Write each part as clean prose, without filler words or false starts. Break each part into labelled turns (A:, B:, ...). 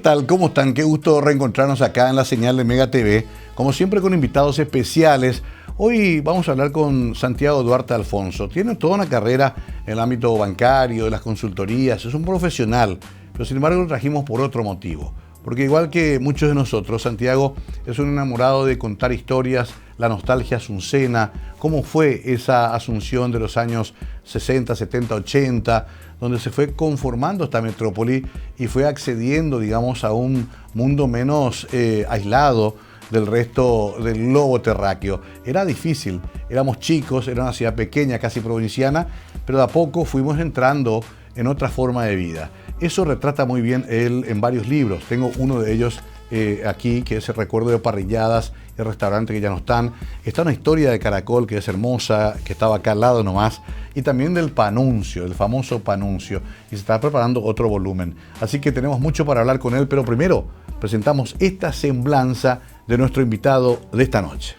A: tal? ¿Cómo están? Qué gusto reencontrarnos acá en la señal de Mega TV, como siempre con invitados especiales. Hoy vamos a hablar con Santiago Duarte Alfonso. Tiene toda una carrera en el ámbito bancario, de las consultorías, es un profesional, pero sin embargo lo trajimos por otro motivo. Porque igual que muchos de nosotros, Santiago es un enamorado de contar historias, la nostalgia asuncena, cómo fue esa Asunción de los años 60, 70, 80, donde se fue conformando esta metrópoli y fue accediendo, digamos, a un mundo menos aislado del resto del globo terráqueo. Era difícil, éramos chicos, era una ciudad pequeña, casi provinciana, pero de a poco fuimos entrando en otra forma de vida. Eso retrata muy bien él en varios libros. Tengo uno de ellos aquí, que es el recuerdo de parrilladas y restaurantes que ya no están. Está una historia de Caracol que es hermosa, que estaba acá al lado nomás. Y también del Panuncio, el famoso Panuncio. Y se está preparando otro volumen. Así que tenemos mucho para hablar con él, pero primero presentamos esta semblanza de nuestro invitado de esta noche.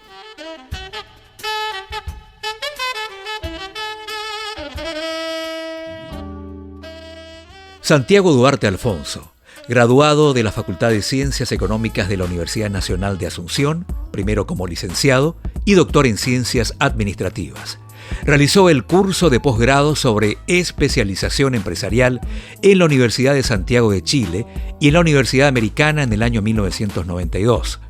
B: Santiago Duarte Alfonso, graduado de la Facultad de Ciencias Económicas de la Universidad Nacional de Asunción, primero como licenciado y doctor en Ciencias Administrativas. Realizó el curso de posgrado sobre especialización empresarial en la Universidad de Santiago de Chile y en la Universidad Americana en el año 1992.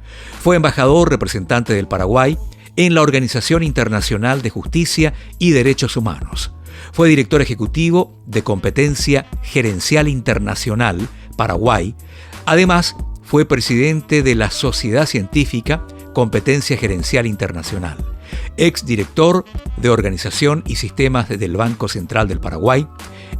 B: Fue embajador representante del Paraguay en la Organización Internacional de Justicia y Derechos Humanos. Fue director ejecutivo de Competencia Gerencial Internacional, Paraguay. Además, fue presidente de la Sociedad Científica Competencia Gerencial Internacional. Exdirector de Organización y Sistemas del Banco Central del Paraguay.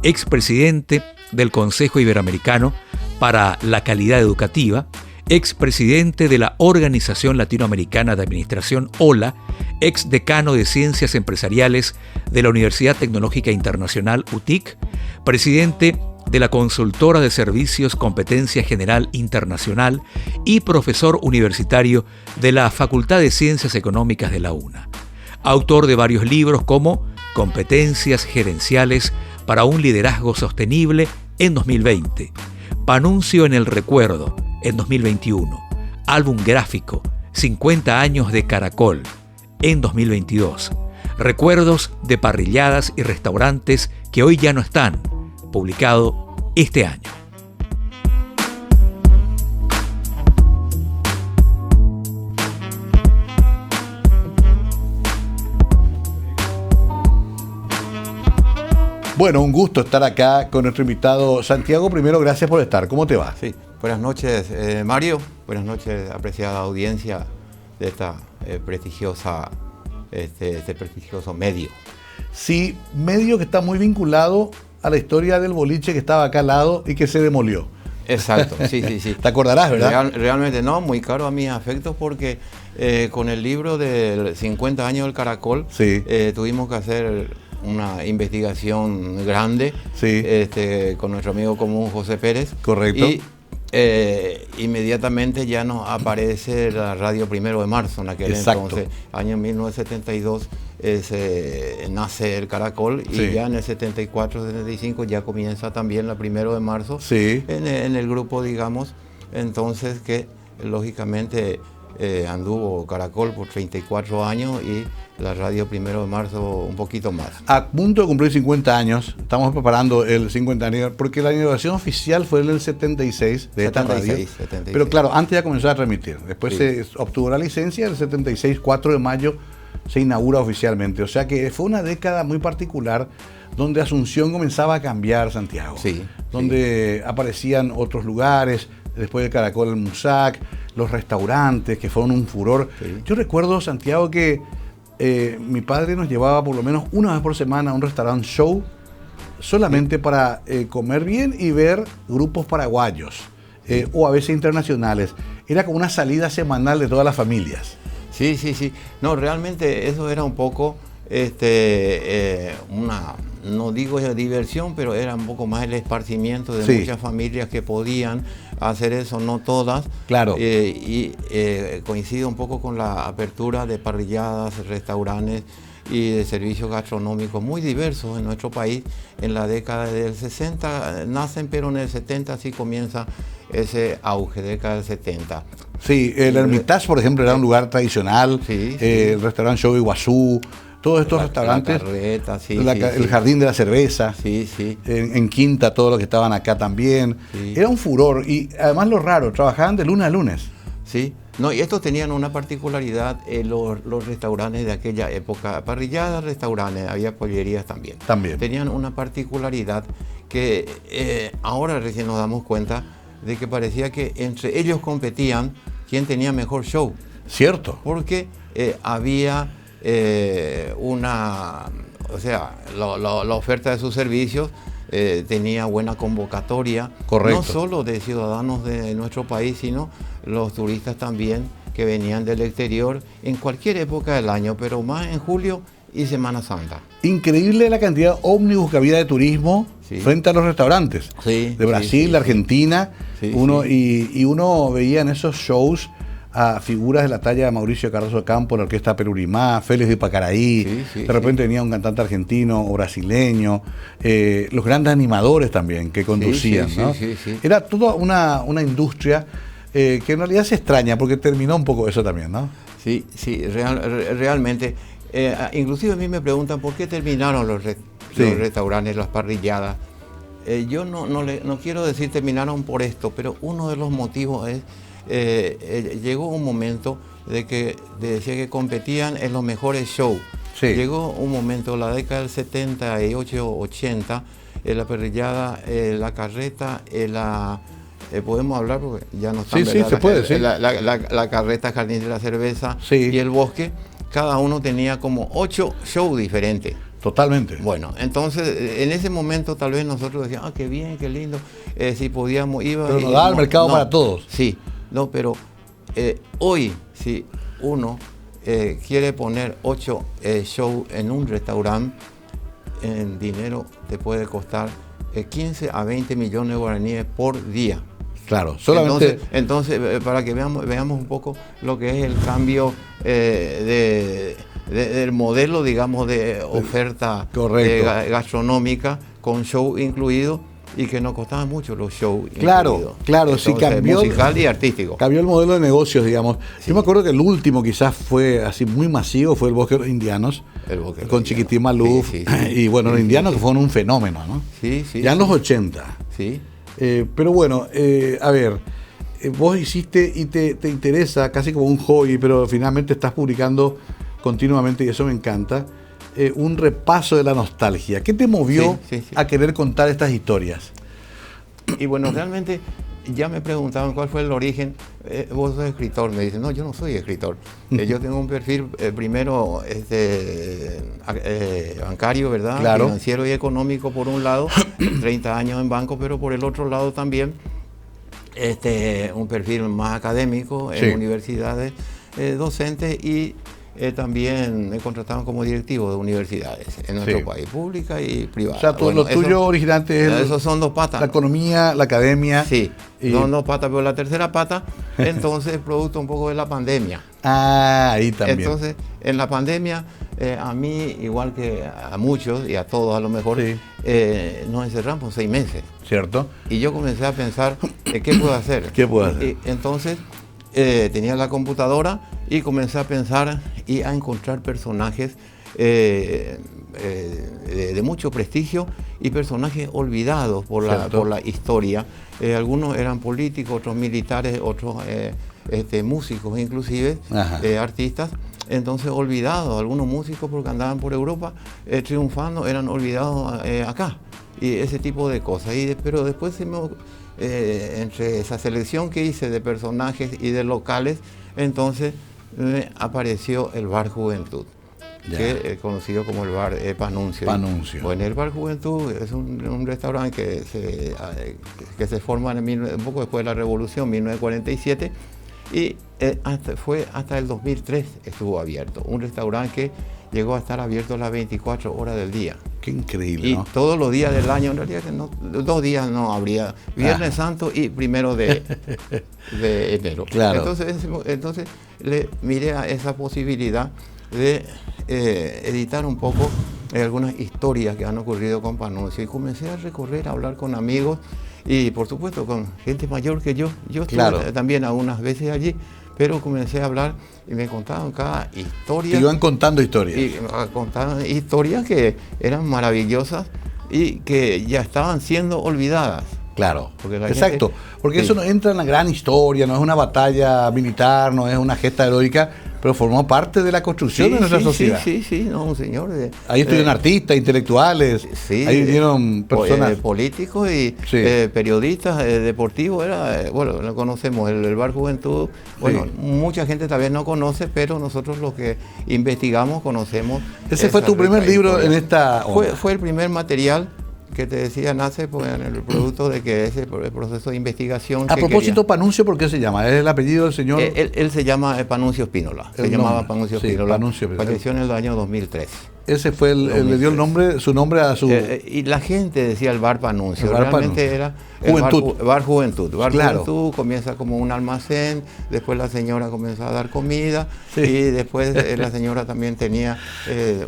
B: Expresidente del Consejo Iberoamericano para la Calidad Educativa. Expresidente de la Organización Latinoamericana de Administración, OLA, exdecano de Ciencias Empresariales de la Universidad Tecnológica Internacional, UTIC, presidente de la Consultora de Servicios Competencia General Internacional y profesor universitario de la Facultad de Ciencias Económicas de la UNA. Autor de varios libros como Competencias Gerenciales para un Liderazgo Sostenible en 2020, Panuncio en el Recuerdo en 2021, álbum gráfico 50 años de Caracol en 2022, Recuerdos de parrilladas y restaurantes que hoy ya no están, publicado este año.
A: Bueno, un gusto estar acá con nuestro invitado Santiago. Primero, gracias por estar. ¿Cómo te va?
C: Sí, buenas noches, Mario. Buenas noches, apreciada audiencia de esta prestigiosa, este prestigioso medio.
A: Sí, medio que está muy vinculado a la historia del boliche que estaba acá al lado y que se demolió.
C: Exacto, sí.
A: Te acordarás, ¿verdad?
C: Realmente no, muy caro a mis afectos porque con el libro de 50 años del Caracol
A: sí.
C: Tuvimos que hacer una investigación grande,
A: sí.
C: Con nuestro amigo común José Pérez.
A: Correcto.
C: Y inmediatamente ya nos aparece la radio 1 de marzo, en aquel
A: Exacto.
C: entonces, año 1972, nace el Caracol y
A: sí.
C: ya en el 74-75 ya comienza también la 1 de marzo
A: sí.
C: en el grupo, digamos, entonces que lógicamente anduvo Caracol por 34 años y la radio 1 de marzo un poquito más.
A: A punto de cumplir 50 años, estamos preparando el 50 aniversario, porque la inauguración oficial fue en el 76 de esta radio.
C: 76.
A: Pero claro, antes ya comenzó a transmitir. Después
C: sí.
A: se obtuvo la licencia, el 76, 4 de mayo, se inaugura oficialmente. O sea que fue una década muy particular donde Asunción comenzaba a cambiar, Santiago.
C: Sí.
A: Donde aparecían otros lugares, después del Caracol, el Musac, los restaurantes que fueron un furor.
C: Sí.
A: Yo recuerdo, Santiago, que mi padre nos llevaba por lo menos una vez por semana a un restaurante show solamente para comer bien y ver grupos paraguayos o a veces internacionales. Era como una salida semanal de todas las familias.
C: Sí. No, realmente eso era un poco una, no digo diversión, pero era un poco más el esparcimiento de
A: sí.
C: muchas familias que podían hacer eso, no todas.
A: Claro.
C: Y coincide un poco con la apertura de parrilladas, restaurantes y de servicios gastronómicos muy diversos en nuestro país. En la década del 60 nacen, pero en el 70 sí comienza ese auge, década del 70.
A: Sí, el Hermitage, por ejemplo, era un lugar tradicional,
C: Sí,
A: el restaurante Show Iguazú, todos estos restaurantes,
C: La Carreta, sí,
A: el Jardín de la Cerveza,
C: Sí, sí.
A: en Quinta, todos los que estaban acá también.
C: Sí.
A: Era un furor y además lo raro, trabajaban de lunes a lunes.
C: Sí, no, y estos tenían una particularidad, los restaurantes de aquella época, parrilladas, restaurantes, había pollerías también.
A: También.
C: Tenían una particularidad que ahora recién nos damos cuenta de que parecía que entre ellos competían quién tenía mejor show,
A: Cierto.
C: porque había o sea, la oferta de sus servicios tenía buena convocatoria,
A: Correcto.
C: no solo de ciudadanos de nuestro país, sino los turistas también que venían del exterior en cualquier época del año, pero más en julio y Semana Santa.
A: Increíble la cantidad de ómnibus que había de turismo
C: Sí.
A: frente a los restaurantes.
C: Sí,
A: De Brasil,
C: sí,
A: de Argentina.
C: Sí,
A: uno,
C: sí.
A: Y uno veía en esos shows a figuras de la talla de Mauricio Cardoso Campo, la Orquesta Perurimá, Félix de Pacaraí.
C: Sí, sí,
A: de repente venía un cantante argentino o brasileño. Los grandes animadores también que conducían.
C: sí,
A: ¿no?
C: sí.
A: Era toda una industria que en realidad se extraña porque terminó un poco eso también, ¿no?
C: Sí, realmente. Inclusive a mí me preguntan por qué terminaron los restaurantes, las parrilladas. Yo no quiero decir terminaron por esto, pero uno de los motivos es, llegó un momento de que decía que competían en los mejores shows.
A: Sí.
C: Llegó un momento, la década del 78, 80, la parrillada, la carreta, podemos hablar porque ya no están.
A: Sí, se puede, sí.
C: La carreta, Jardín de la Cerveza
A: Sí.
C: y el Bosque, cada uno tenía como 8 shows diferentes.
A: Totalmente.
C: Bueno, entonces en ese momento tal vez nosotros decíamos, qué bien, qué lindo, si podíamos,
A: Pero nos daba el mercado para todos.
C: Sí, no, pero hoy, si uno quiere poner 8 shows en un restaurante, en dinero te puede costar 15 a 20 millones de guaraníes por día.
A: Claro, solamente.
C: Entonces, para que veamos un poco lo que es el cambio del modelo, digamos, de oferta gastronómica con show incluido y que no costaban mucho los shows incluidos.
A: Claro, sí cambió.
C: Musical y artístico.
A: Cambió el modelo de negocios, digamos.
C: Sí.
A: Yo me acuerdo que el último quizás fue así muy masivo, fue el Bosque de los Indianos, con Chiquitín Maluf, y bueno, los indianos que fueron un fenómeno, ¿no?
C: Sí.
A: Ya en los 80.
C: Sí.
A: Pero bueno, a ver, vos hiciste y te interesa casi como un hobby, pero finalmente estás publicando continuamente y eso me encanta, un repaso de la nostalgia. ¿Qué te movió a querer contar estas historias?
C: Y bueno, realmente ya me preguntaban cuál fue el origen. Vos sos escritor, me dicen, no, yo no soy escritor. Yo tengo un perfil primero bancario, ¿verdad?
A: Claro.
C: Financiero y económico por un lado, 30 años en banco, pero por el otro lado también un perfil más académico en universidades, docentes y también me contrataron como directivo de universidades en nuestro país, pública y privada.
A: O sea, todo lo tuyo originante es...
C: Esos son 2 patas.
A: La economía, la academia.
C: Sí, son 2 patas, pero la tercera pata, entonces, producto un poco de la pandemia.
A: Ah, ahí también.
C: Entonces, en la pandemia, a mí, igual que a muchos y a todos a lo mejor, nos encerramos 6 meses.
A: ¿Cierto?
C: Y yo comencé a pensar, ¿qué puedo hacer?
A: ¿Qué puedo hacer?
C: Y entonces, tenía la computadora y comencé a pensar y a encontrar personajes de mucho prestigio y personajes olvidados por la historia. Algunos eran políticos, otros militares, otros músicos inclusive, artistas. Entonces olvidados, algunos músicos porque andaban por Europa triunfando, eran olvidados acá. Y ese tipo de cosas. Pero después entre esa selección que hice de personajes y de locales, entonces me apareció el Bar Juventud, que es conocido como el Bar Panuncio. Bueno, el Bar Juventud es un restaurante que se forma un poco después de la Revolución, 1947, y fue hasta el 2003 estuvo abierto. Un restaurante que llegó a estar abierto las 24 horas del día.
A: Qué increíble,
C: y
A: ¿no?
C: todos los días del año, en realidad que no, 2 días no habría, Viernes Santo y 1 de enero.
A: Claro.
C: Entonces le miré a esa posibilidad de editar un poco algunas historias que han ocurrido con Panunzio, y comencé a recorrer, a hablar con amigos y por supuesto con gente mayor que yo. Yo estuve también algunas veces allí, pero comencé a hablar y me contaban cada historia.
A: Te iban contando historias.
C: Y contaban historias que eran maravillosas y que ya estaban siendo olvidadas.
A: Claro, exacto, porque eso no entra en la gran historia, no es una batalla militar, no es una gesta heroica, pero formó parte de la construcción de nuestra sociedad.
C: Sí, no, un señor.
A: Ahí estuvieron artistas, intelectuales, ahí vinieron personas.
C: Políticos y periodistas, deportivos, bueno, lo conocemos, el Bar Juventud, bueno, mucha gente tal vez no conoce, pero nosotros los que investigamos conocemos.
A: Ese fue tu primer libro en esta onda.
C: Fue el primer material que te decía, nace pues, en el producto de que es el proceso de investigación.
A: A propósito, Panunzio, ¿por qué se llama? ¿Es el apellido del señor?
C: Él se llama Panunzio Spínola. Se llamaba Panunzio Spínola. Falleció en el año 2003.
A: Ese fue le dio el nombre, su nombre a su...
C: y la gente decía el Bar Panunzio.
A: Realmente
C: era
A: Juventud.
C: Bar Juventud.
A: Claro.
C: Juventud comienza como un almacén, después la señora comenzó a dar comida, y después la señora también tenía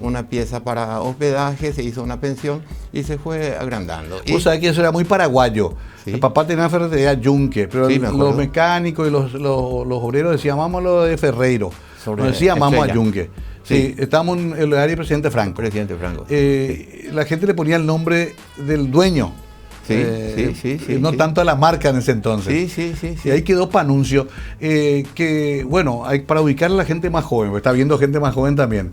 C: una pieza para hospedaje, se hizo una pensión y se fue agrandando.
A: Vos sabés que eso era muy paraguayo. Sí. El papá tenía una ferretería Yunque, pero los mecánicos y los obreros decían, vámonos de Ferreiro. No decían, vamos a Yunque. Sí, estábamos en el área del presidente Franco. La gente le ponía el nombre del dueño. No tanto a la marca en ese entonces.
C: Sí.
A: Y ahí quedó Panunzio, que bueno, para ubicar a la gente más joven, porque está viendo gente más joven también.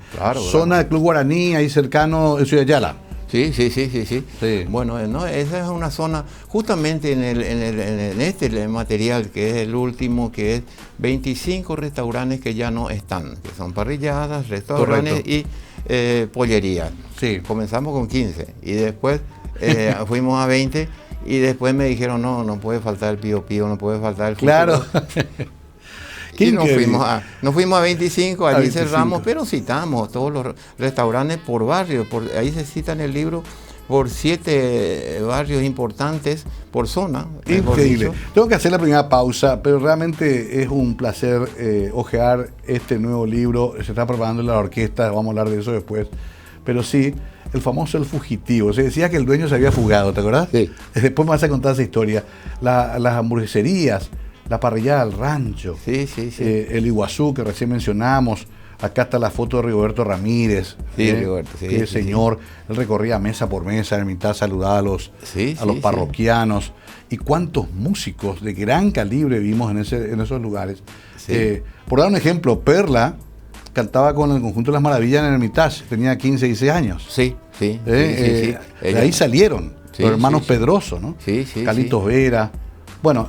A: Zona del Club Guaraní, ahí cercano de Ciudad Yala.
C: Sí. Bueno, ¿no? Esa es una zona, justamente en este material, que es el último, que es 25 restaurantes que ya no están, que son parrilladas, restaurantes y pollerías.
A: Sí.
C: Comenzamos con 15 y después fuimos a 20 y después me dijeron, no puede faltar el Pío Pío, no puede faltar el futuro.
A: Claro.
C: Y nos fuimos a 25, allí cerramos, pero citamos todos los restaurantes por barrio, ahí se cita en el libro por 7 barrios importantes por zona.
A: Increíble. Tengo que hacer la primera pausa, pero realmente es un placer hojear este nuevo libro. Se está preparando la orquesta, vamos a hablar de eso después. Pero sí, el famoso El Fugitivo. Se decía que el dueño se había fugado, ¿te acordás?
C: Sí.
A: Después me vas a contar esa historia. Las hamburgueserías, la parrillada del rancho, el Iguazú que recién mencionamos. Acá está la foto de Rigoberto Ramírez, que señor, él recorría mesa por mesa, en mitad saludaba a los parroquianos. Y cuántos músicos de gran calibre vimos en esos lugares. Por dar un ejemplo, Perla cantaba con el Conjunto de las Maravillas en el Hermitage, tenía 15, 16 años. De ahí salieron los hermanos Pedroso, ¿no? Carlitos Vera. Bueno,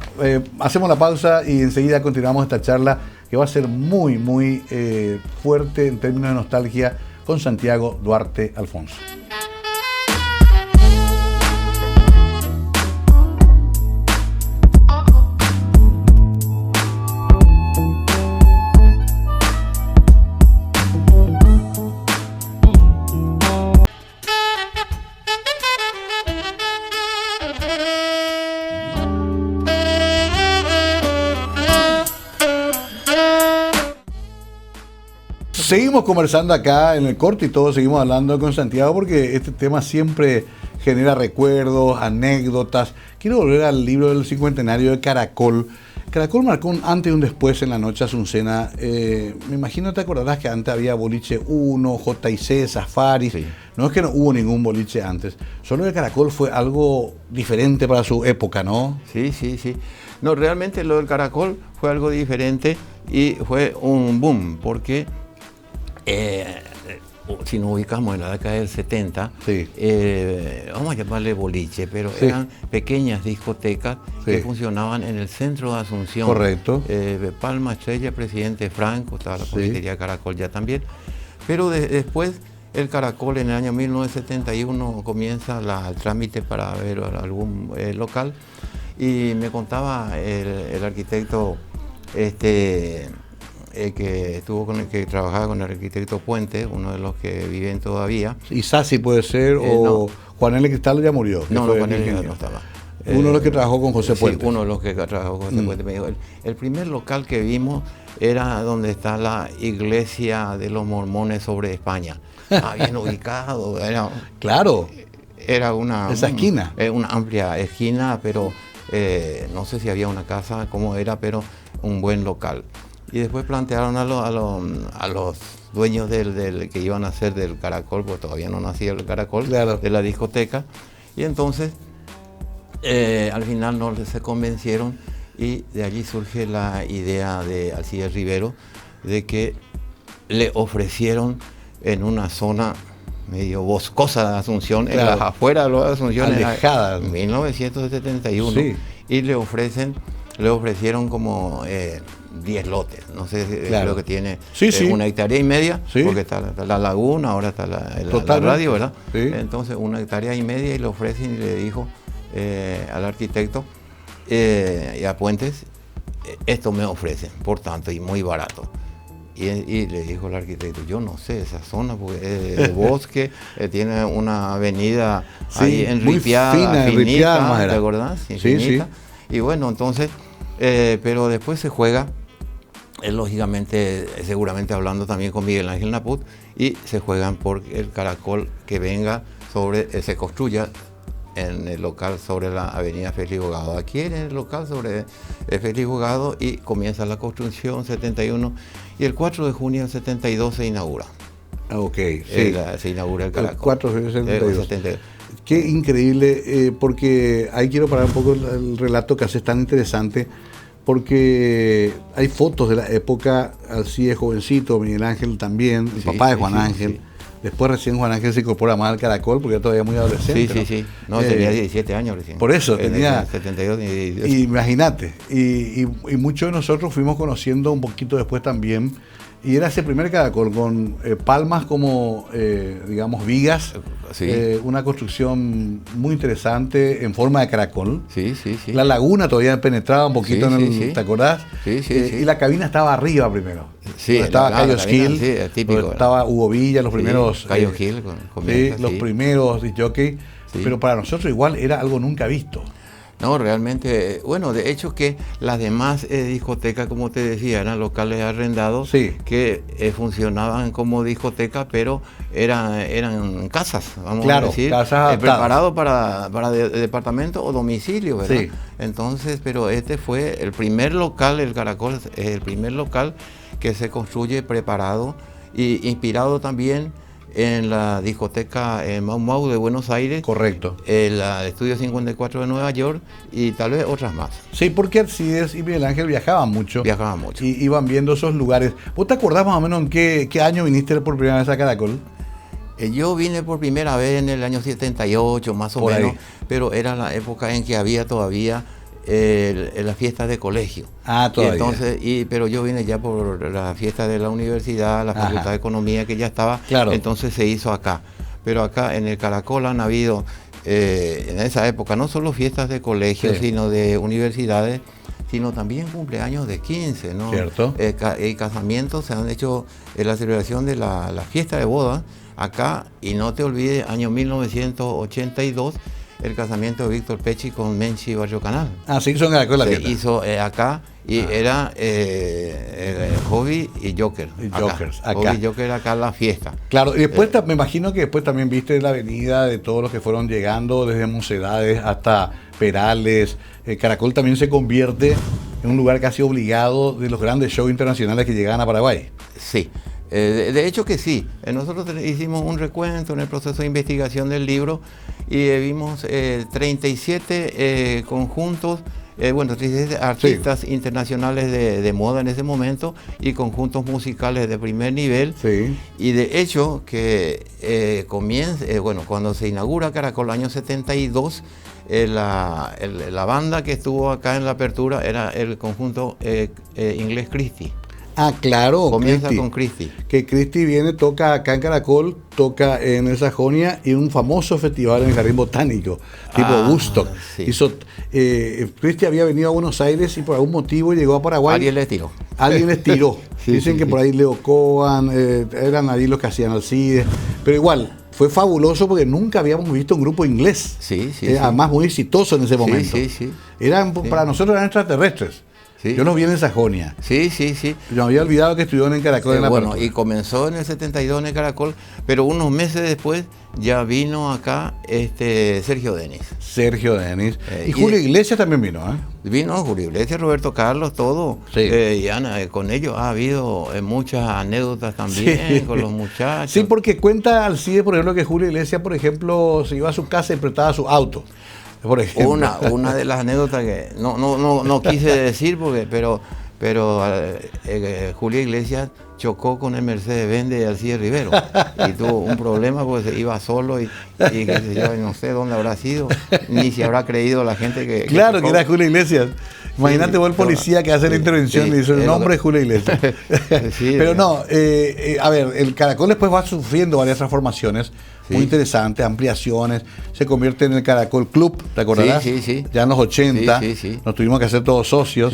A: hacemos la pausa y enseguida continuamos esta charla que va a ser muy, muy fuerte en términos de nostalgia con Santiago Duarte Alfonso. Seguimos conversando acá en el corte y todos seguimos hablando con Santiago porque este tema siempre genera recuerdos, anécdotas. Quiero volver al libro del cincuentenario de Caracol. Caracol marcó un antes y un después en la noche azucena. Me imagino te acordarás que antes había Boliche 1, JC, Safari. No es que no hubo ningún boliche antes. Solo que Caracol fue algo diferente para su época, ¿no?
C: Sí. No, realmente lo del Caracol fue algo diferente y fue un boom porque... si nos ubicamos en la década del 70, vamos a llamarle boliche, pero eran pequeñas discotecas que funcionaban en el centro de Asunción.
A: Correcto.
C: Palma, Estrella, Presidente Franco, estaba la confitería Caracol ya también. Pero después el Caracol en el año 1971 comienza el trámite para ver algún local y me contaba el arquitecto que trabajaba con el arquitecto Puente, uno de los que viven todavía.
A: ¿Y Sassi puede ser? ¿O no. Juan L. Cristal ya murió?
C: No, Juan L. no estaba.
A: Uno de los que trabajó con José Puente.
C: Sí, uno de los que trabajó con José Puente. Me dijo, el primer local que vimos era donde está la iglesia de los mormones sobre España. Estaba bien ubicado.
A: Claro.
C: Era una
A: esquina.
C: Una amplia esquina, pero no sé si había una casa, cómo era, pero un buen local. Y después plantearon a los dueños del que iban a hacer del Caracol, porque todavía no nacía el Caracol,
A: claro,
C: de la discoteca. Y entonces, al final no se convencieron y de allí surge la idea de Alcides Rivero de que le ofrecieron en una zona medio boscosa de Asunción, claro, en las afueras de la Asunción,
A: alejada,
C: en 1971,
A: sí,
C: y le ofrecieron como 10 lotes, no sé, claro, creo que tiene una hectárea y media, sí, porque está la laguna, ahora está la radio, ¿verdad? Sí. Entonces 1,5 hectáreas y le ofrecen y le dijo al arquitecto y a Puentes, esto me ofrecen, por tanto, y muy barato. Y le dijo el arquitecto, yo no sé esa zona, porque es bosque, tiene una avenida ahí enripiada, finita, ¿te acordás?
A: Sí, finita.
C: Sí. Y bueno, entonces, pero después se juega, lógicamente, seguramente hablando también con Miguel Ángel Naput, y se juegan por el Caracol que venga se construya en el local sobre la avenida Félix Bogado. Aquí en el local sobre Félix Bogado, y comienza la construcción 71 y el 4 de junio del 72 se inaugura.
A: Ok, sí.
C: Se inaugura el Caracol.
A: El 4 de junio del 72. Qué increíble, porque ahí quiero parar un poco el relato que haces tan interesante, porque hay fotos de la época, así de jovencito, Miguel Ángel también, el papá de Juan Ángel. Sí. Después recién Juan Ángel se incorpora más al Caracol porque era todavía muy adolescente.
C: Sí. No, tenía 17 años recién.
A: Por eso, tenía
C: 72
A: imagínate. Y muchos de nosotros fuimos conociendo un poquito después también. Y era ese primer Caracol con palmas como, digamos, vigas. Sí. Una construcción muy interesante en forma de caracol.
C: Sí.
A: La laguna todavía penetraba un poquito en el... ¿Te acordás?
C: Sí.
A: Y la cabina estaba arriba primero.
C: Sí,
A: estaba Cayo Gil,
C: típico,
A: estaba Hugo Villa, los primeros...
C: Cayo Gil,
A: los primeros disc jockey. Sí. Pero para nosotros igual era algo nunca visto.
C: No, realmente, bueno, de hecho que las demás discotecas, como te decía, eran locales arrendados, sí, que funcionaban como discoteca, pero eran casas, vamos a decir,
A: casas
C: preparados para departamento o domicilio, ¿verdad? Sí. Entonces, pero este fue el primer local, el Caracol es el primer local que se construye preparado y inspirado también en la discoteca Mau Mau de Buenos Aires.
A: Correcto.
C: El Estudio 54 de Nueva York y tal vez otras más.
A: Sí, porque Alcides y Miguel Ángel viajaban mucho. Y iban viendo esos lugares. ¿Vos te acordás más o menos en qué año viniste por primera vez a Caracol?
C: Yo vine por primera vez en el año 78, más o menos, pero era la época en que había todavía las fiestas de colegio.
A: Todavía.
C: Entonces, pero yo vine ya por la fiesta de la universidad, la Facultad de Economía que ya estaba, claro, entonces se hizo acá. Pero acá en el Caracol han habido, en esa época, no solo fiestas de colegio, sino de universidades, sino también cumpleaños de 15, ¿no?
A: Cierto.
C: Y casamientos, se han hecho la celebración de la fiesta de boda acá, y no te olvides, año 1982, el casamiento de Víctor Pecci con Menchi Barrio Canal.
A: Se hizo en Caracol la fiesta.
C: Se hizo acá, y era Hobby y Joker. Hobby y Joker acá en la fiesta.
A: Claro, y después me imagino que después también viste la avenida de todos los que fueron llegando, desde Mocedades hasta Perales. Caracol también se convierte en un lugar casi obligado de los grandes shows internacionales que llegaban a Paraguay.
C: Sí. De hecho que sí, nosotros hicimos un recuento en el proceso de investigación del libro y vimos 37 conjuntos, 37 artistas internacionales de moda en ese momento y conjuntos musicales de primer nivel.
A: Sí.
C: Y de hecho que cuando se inaugura Caracol el año 72, la banda que estuvo acá en la apertura era el conjunto inglés Christie.
A: Claro.
C: Comienza con Christie.
A: Que Christie toca acá en Caracol, toca en el Sajonia y un famoso festival en el Jardín Botánico, tipo Woodstock.
C: Sí.
A: Christie había venido a Buenos Aires y por algún motivo llegó a Paraguay.
C: Ariel le tiró.
A: alguien les tiró. Dicen que por ahí Leo Cohen, eran ahí los que hacían Alcides, pero igual, fue fabuloso porque nunca habíamos visto un grupo inglés. Además muy exitoso en ese momento. Para nosotros eran extraterrestres. Sí. Yo los vi en Sajonia.
C: Sí.
A: Yo me había olvidado que estuvieron en Caracol en la
C: bueno,
A: apertura.
C: y comenzó en el 72 en el Caracol, pero unos meses después ya vino acá Sergio Denis.
A: Y Julio Iglesias también vino, ¿eh?
C: Vino Julio Iglesias, Roberto Carlos, todo.
A: Sí.
C: Y Ana, con ellos ha habido muchas anécdotas también con los muchachos.
A: Sí, porque cuenta Alcide, por ejemplo, que Julio Iglesias, por ejemplo, se iba a su casa y prestaba su auto. Por ejemplo.
C: Una de las anécdotas que no quise decir, pero Julio Iglesias chocó con el Mercedes-Benz de Alcides Rivero y tuvo un problema porque se iba solo y qué sé yo, no sé dónde habrá sido, ni si habrá creído la gente que
A: claro, que era Julio Iglesias. Imagínate vos el policía que hace la intervención y dice el nombre es Julio Iglesias. Pero no, a ver, el Caracol después va sufriendo varias transformaciones muy interesantes, ampliaciones, se convierte en el Caracol Club, ¿te acordarás?
C: Sí.
A: Ya en los 80, nos tuvimos que hacer todos socios.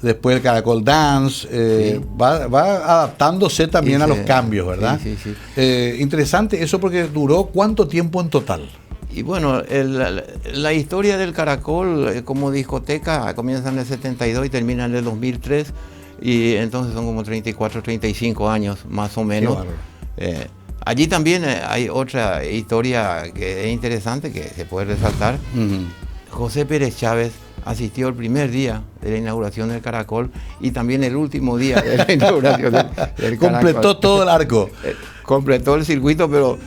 A: Después el Caracol Dance, va adaptándose también a los cambios, ¿verdad? Interesante eso porque duró ¿cuánto tiempo en total?
C: Y bueno, la historia del Caracol como discoteca comienza en el 72 y termina en el 2003, y entonces son como 34, 35 años más o menos. Allí también hay otra historia que es interesante, que se puede resaltar. José Pérez Chávez asistió el primer día de la inauguración del Caracol y también el último día de la inauguración del Caracol.
A: Completó todo el arco.
C: Completó el circuito, pero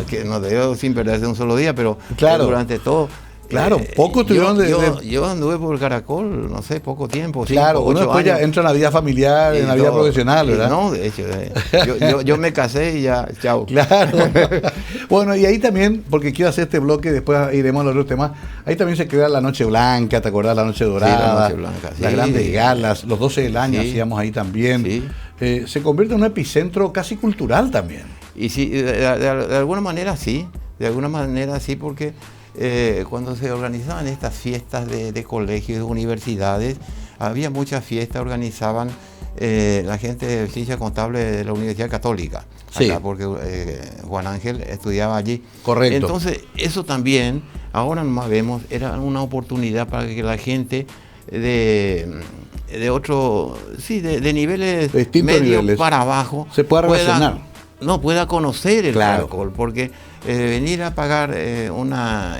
C: que no dio sin perderse un solo día, pero durante todo.
A: Claro, poco tuvieron
C: yo anduve por el Caracol, no sé, poco tiempo.
A: Claro, uno después ya entra en la vida familiar, en la vida profesional, ¿verdad?
C: No, de hecho, yo me casé y ya, chao.
A: Claro. Bueno, y ahí también, porque quiero hacer este bloque, después iremos a los otros temas, ahí también se crea la Noche Blanca, ¿te acordás? La Noche Dorada,
C: la Noche Blanca,
A: las grandes galas, los 12 del año hacíamos ahí también. Se convierte en un epicentro casi cultural también.
C: Y sí, de alguna manera sí, porque cuando se organizaban estas fiestas de colegios, de universidades, había muchas fiestas, organizaban la gente de ciencia contable de la Universidad Católica, acá, porque Juan Ángel estudiaba allí.
A: Correcto.
C: Entonces, eso también, ahora nomás vemos, era una oportunidad para que la gente de niveles medios para abajo
A: se pueda relacionar.
C: Pueda conocer el Caracol, porque venir a pagar una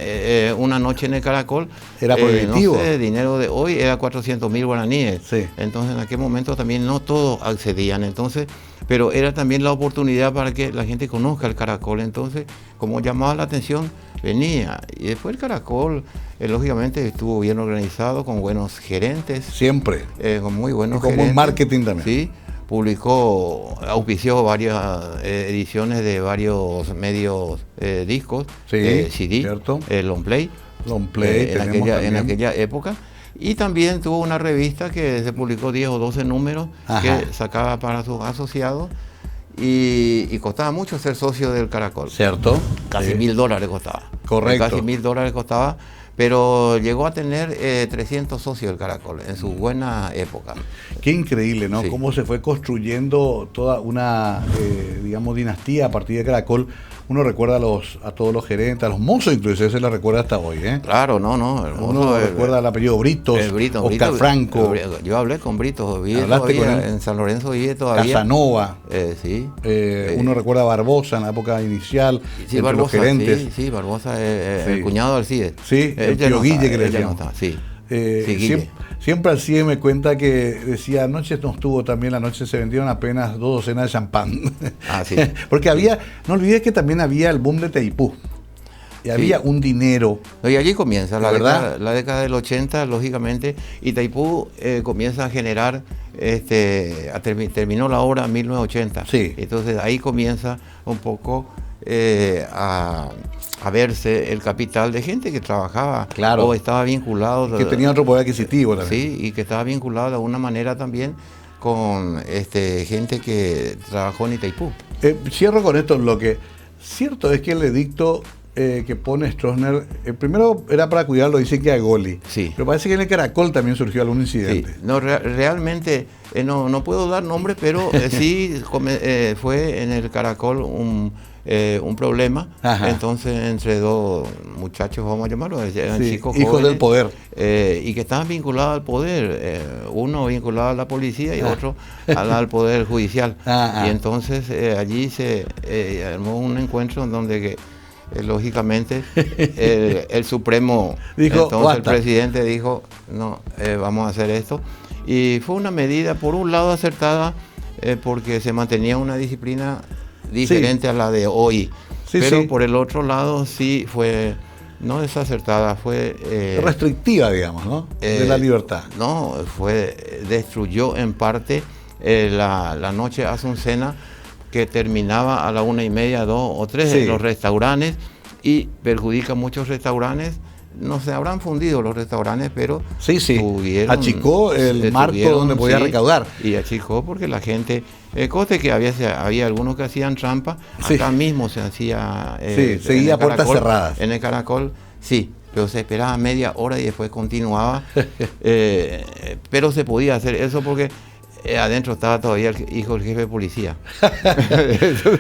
C: noche en el Caracol
A: era prohibitivo.
C: No sé, dinero de hoy era 400.000 guaraníes. Entonces en aquel momento también no todos accedían. Entonces, pero era también la oportunidad para que la gente conozca el Caracol. Entonces, como llamaba la atención, venía. Y después el Caracol, lógicamente, estuvo bien organizado, con buenos gerentes.
A: Siempre.
C: Con muy buenos
A: gerentes. Y con buen marketing también.
C: Sí. Auspició varias ediciones de varios medios discos, CD,
A: ¿cierto?
C: Long Play en aquella época. Y también tuvo una revista que se publicó 10 o 12 números que sacaba para sus asociados. Y costaba mucho ser socio del Caracol.
A: ¿Cierto?
C: Casi $1.000 costaba.
A: Correcto.
C: Casi $1.000 costaba. Pero llegó a tener 300 socios el Caracol en su buena época.
A: Qué increíble, ¿no? Cómo se fue construyendo toda una, dinastía a partir de Caracol. Uno recuerda a todos los gerentes, a los mozos incluso, se les recuerda hasta hoy, ¿eh?
C: Claro,
A: Uno recuerda el apellido Britos, Oscar Franco.
C: Yo hablé con Britos, en San Lorenzo vive todavía.
A: Casanova.
C: Uno
A: recuerda a Barbosa en la época inicial,
C: Barbosa,
A: los gerentes.
C: Barbosa, el cuñado de Alcides.
A: Sí, el tío Guille que le decíamos. Siempre Alcides me cuenta que decía, anoche no estuvo también, la noche se vendieron apenas 2 docenas de champán. Porque no olvides que también había el boom de Itaipú. Y había un dinero.
C: Y allí comienza, la década del 80, lógicamente, Itaipú comienza a generar, terminó la obra en 1980. Entonces ahí comienza un poco a verse el capital de gente que trabajaba o estaba vinculado.
A: Que tenía otro poder adquisitivo también.
C: Sí, y que estaba vinculado de alguna manera también con gente que trabajó en Itaipú.
A: Cierro con esto lo que cierto es que el edicto que pone Stroessner, primero era para cuidarlo, dicen que a Goli.
C: Sí.
A: Pero parece que en el Caracol también surgió algún
C: Sí.
A: incidente.
C: No, realmente no puedo dar nombre, pero sí fue en el Caracol un problema.
A: Ajá.
C: Entonces, entre dos muchachos, vamos a llamarlos, eran
A: Sí,
C: chicos
A: hijos
C: jóvenes,
A: del poder.
C: y que estaban vinculados al poder, uno vinculado a la policía y otro al poder judicial. Y entonces allí se armó un encuentro en donde lógicamente el Supremo
A: dijo,
C: entonces
A: basta.
C: el presidente dijo, no, vamos a hacer esto. Y fue una medida, por un lado, acertada, porque se mantenía una disciplina diferente a la de hoy.
A: Sí,
C: pero
A: sí.
C: por el otro lado sí fue, no desacertada, fue...
A: restrictiva, digamos, ¿no? De la libertad.
C: No, destruyó en parte la noche asuncena, que terminaba a la 1:30, 2 o 3 en los restaurantes, y perjudica a muchos restaurantes. No se habrán fundido los restaurantes, pero
A: achicó el marco donde podía recaudar.
C: Y achicó porque la gente, coste que había algunos que hacían trampa, acá mismo se hacía...
A: seguía puertas cerradas.
C: En el Caracol, sí, pero se esperaba media hora y después continuaba. Pero se podía hacer eso porque adentro estaba todavía el hijo del jefe de policía.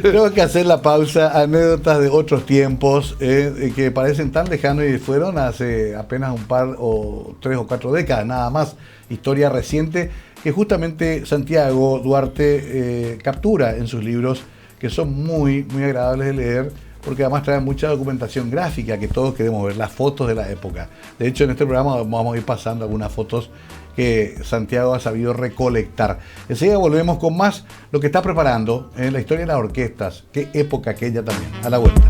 A: Tengo que hacer la pausa. Anécdotas de otros tiempos que parecen tan lejanos y fueron hace apenas un par o 3 o 4 décadas, nada más. Historia reciente que justamente Santiago Duarte captura en sus libros, que son muy, muy agradables de leer, porque además traen mucha documentación gráfica que todos queremos ver, las fotos de la época. De hecho, en este programa vamos a ir pasando algunas fotos que Santiago ha sabido recolectar. Enseguida volvemos con más lo que está preparando en la historia de las orquestas. Qué época aquella también. A la vuelta.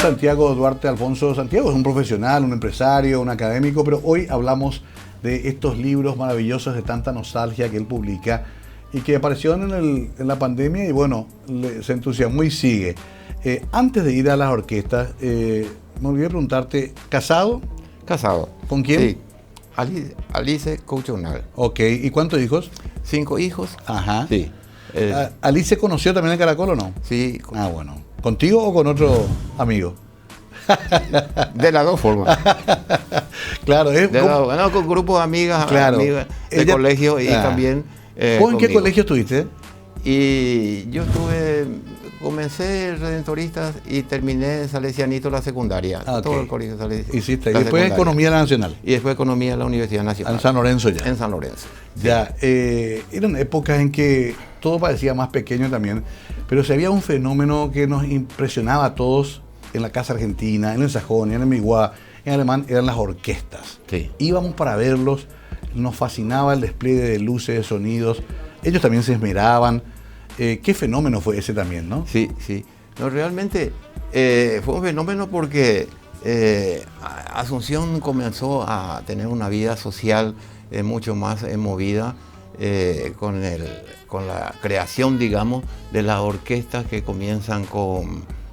A: Santiago Duarte Alfonso. Santiago es un profesional, un empresario, un académico, pero hoy hablamos de estos libros maravillosos de tanta nostalgia que él publica y que aparecieron en la pandemia y bueno, se entusiasmó y sigue. Antes de ir a las orquestas, me olvidé preguntarte, ¿casado?
C: Casado.
A: ¿Con quién?
C: Sí, Alice Couchonal.
A: Ok, ¿y cuántos hijos?
C: 5 hijos.
A: Ajá.
C: Sí.
A: ¿Alice conoció también el Caracol o no?
C: Sí.
A: Bueno. ¿Contigo o con otro amigo?
C: De las dos formas.
A: Claro,
C: con grupos de amigas,
A: claro.
C: Amigas de colegio y también.
A: ¿En qué colegio estuviste?
C: Y yo comencé Redentoristas y terminé Salesianito la secundaria.
A: Okay.
C: Todo el colegio Salesianito.
A: Hiciste. Y después Economía de la Nacional.
C: Y después Economía de la Universidad Nacional.
A: En San Lorenzo ya.
C: En San Lorenzo.
A: Ya, eran épocas en que todo parecía más pequeño también, pero si había un fenómeno que nos impresionaba a todos en la Casa Argentina, en el Sajonia, en el Miguá, en Alemán, eran las orquestas.
C: Sí.
A: Íbamos para verlos, nos fascinaba el despliegue de luces, de sonidos, ellos también se esmeraban. ¿Qué fenómeno fue ese también, no?
C: Sí, sí. No, realmente fue un fenómeno porque Asunción comenzó a tener una vida social mucho más movida con la creación, digamos, de las orquestas que comienzan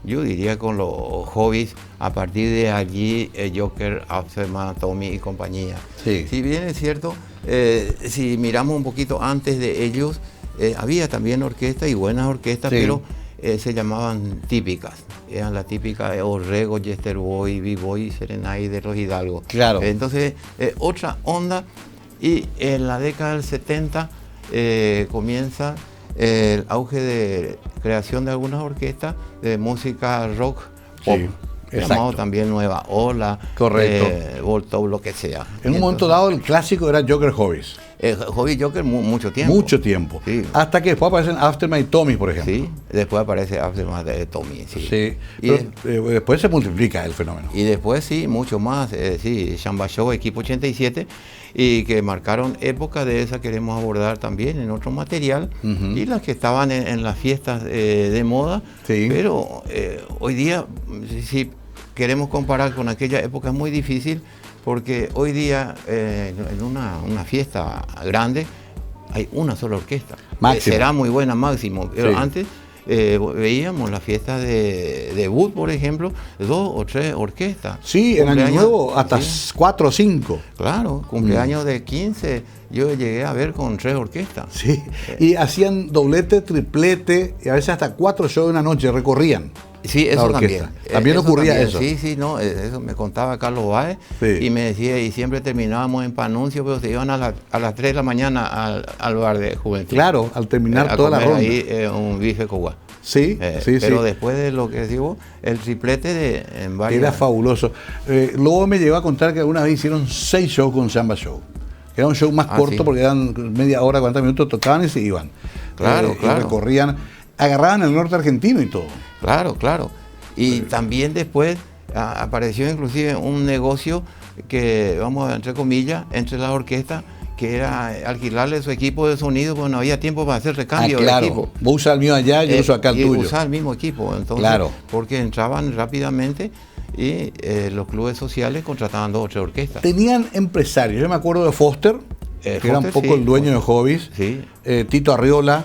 C: yo diría con los hobbies. A partir de allí, Joker, Afterman, Tommy y compañía.
A: Sí.
C: Si bien es cierto, si miramos un poquito antes de ellos, había también orquestas y buenas orquestas, sí, pero se llamaban típicas. Eran las típicas de Orrego, Jester Boy, B-Boy, Serenay de los Hidalgo.
A: Claro.
C: Entonces, otra onda. Y en la década del 70 comienza el auge de creación de algunas orquestas de música rock, pop, sí, llamado también Nueva Ola, Voltov, lo que sea.
A: En un momento dado el clásico era Joker Hobbies.
C: Hobby Joker mucho tiempo.
A: Mucho tiempo.
C: Sí.
A: Hasta que después aparecen Aftermath y Tommy, por ejemplo.
C: Sí, después aparece Aftermath de Tommy. Sí.
A: Sí. Pero después se multiplica el fenómeno.
C: Y después sí, mucho más. Sí, Shamba Show, Equipo 87, y que marcaron época de esa queremos abordar también en otro material. Y las que estaban en las fiestas de moda. Sí. Pero hoy día, si queremos comparar con aquella época, es muy difícil, porque hoy día en una fiesta grande hay una sola orquesta.
A: Máximo.
C: Será muy buena máximo, pero
A: Sí.
C: antes veíamos las fiestas de debut, por ejemplo, 2 o 3 orquestas.
A: Sí, en Año
C: Cumpleaños,
A: Nuevo hasta
C: sí,
A: 4 o 5.
C: claro, cumpleaños de 15, yo llegué a ver con 3 orquestas.
A: Sí, y hacían doblete, triplete, y a veces hasta 4 shows en una noche, recorrían.
C: Sí,
A: La
C: eso
A: orquesta.
C: también.
A: También ocurría
C: también.
A: eso.
C: Sí, no, eso me contaba Carlos Báez,
A: Sí.
C: y me decía, y siempre terminábamos en Panuncio, pero se iban a las 3 de la mañana al bar de juventud.
A: Claro, al terminar
C: A
A: toda la
C: comer
A: ronda.
C: ahí un bife cobá.
A: Sí, sí,
C: Pero
A: sí.
C: después de lo que digo, el triplete en varios...
A: Era fabuloso. Luego me llegó a contar que alguna vez hicieron 6 shows con Samba Show. Era un show más corto
C: sí.
A: porque eran media hora, 40 minutos, tocaban y se iban.
C: Claro,
A: Y
C: claro.
A: recorrían, agarraban el norte argentino y todo.
C: Claro, claro. Y también después apareció inclusive un negocio que, vamos, entre comillas, entre la orquesta, que era alquilarle su equipo de sonido, porque no había tiempo para hacer recambio
A: claro.
C: de equipo.
A: Vos usás el mío allá, yo uso acá el
C: y
A: tuyo.
C: usar el mismo equipo, entonces,
A: Claro.
C: porque entraban rápidamente y los clubes sociales contrataban 2 o 3 orquestas.
A: Tenían empresarios. Yo me acuerdo de Foster, que era un
C: Foster,
A: poco
C: sí,
A: el dueño de
C: Foster.
A: Hobbies.
C: Sí.
A: Tito Arriola,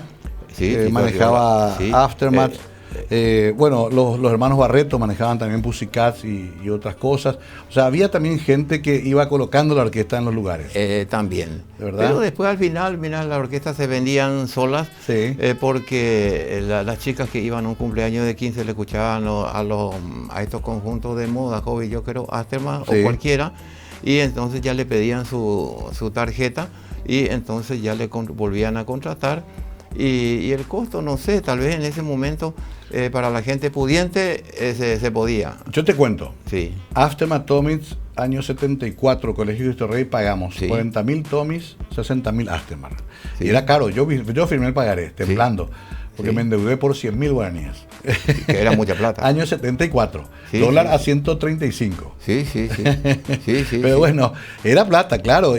C: Sí, Tito
A: manejaba
C: Arriola, sí.
A: Aftermath. Bueno, los hermanos Barreto manejaban también Pussycats y otras cosas. O sea, había también gente que iba colocando la orquesta en los lugares.
C: También.
A: ¿De verdad?
C: Pero después al final, mira, las orquestas se vendían solas,
A: Sí.
C: porque las chicas que iban a un cumpleaños de 15 le escuchaban a estos conjuntos de moda, Hobby, yo creo, Aftermath
A: Sí.
C: o cualquiera, y entonces ya le pedían su tarjeta y entonces ya le volvían a contratar. Y el costo, no sé, tal vez en ese momento para la gente pudiente se podía.
A: Yo te cuento.
C: Sí.
A: Aftermath Tomis, año 74, Colegio Cristo Rey, pagamos
C: Sí.
A: 40.000 Tomis, 60.000 Aftermath.
C: Sí.
A: Y era caro, yo firmé el pagaré, temblando, porque
C: Sí.
A: me endeudé por 100.000 guaraníes.
C: Que era mucha plata.
A: Año 74,
C: Sí,
A: dólar
C: sí.
A: a 135.
C: Sí, sí, sí. Sí, sí,
A: Pero
C: sí.
A: bueno, era plata, claro,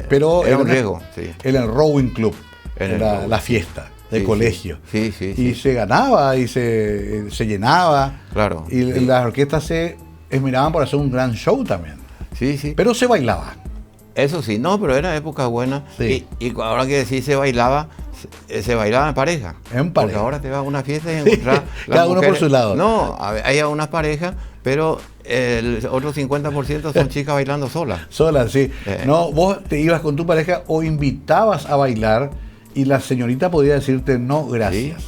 A: pero
C: era un riesgo, sí.
A: Era el Rowing Club,
C: Era el
A: era
C: rowing,
A: la
C: sí.
A: fiesta de
C: Sí,
A: colegio.
C: sí, sí,
A: Y
C: sí.
A: se ganaba y se llenaba.
C: Claro,
A: Y
C: sí.
A: las orquestas se esmeraban por hacer un gran show también.
C: Sí, sí.
A: Pero se bailaba.
C: Eso sí, no, pero era época buena.
A: Sí.
C: Y ahora que sí se bailaba en pareja.
A: En
C: Porque
A: pareja.
C: ahora te vas a una fiesta y
A: Sí,
C: encontrás
A: cada uno por su lado.
C: No, hay unas parejas, pero el otro 50% son chicas bailando solas.
A: Sola, sí.
C: Eh.
A: No, vos te ibas con tu pareja o invitabas a bailar y la señorita podía decirte no, gracias.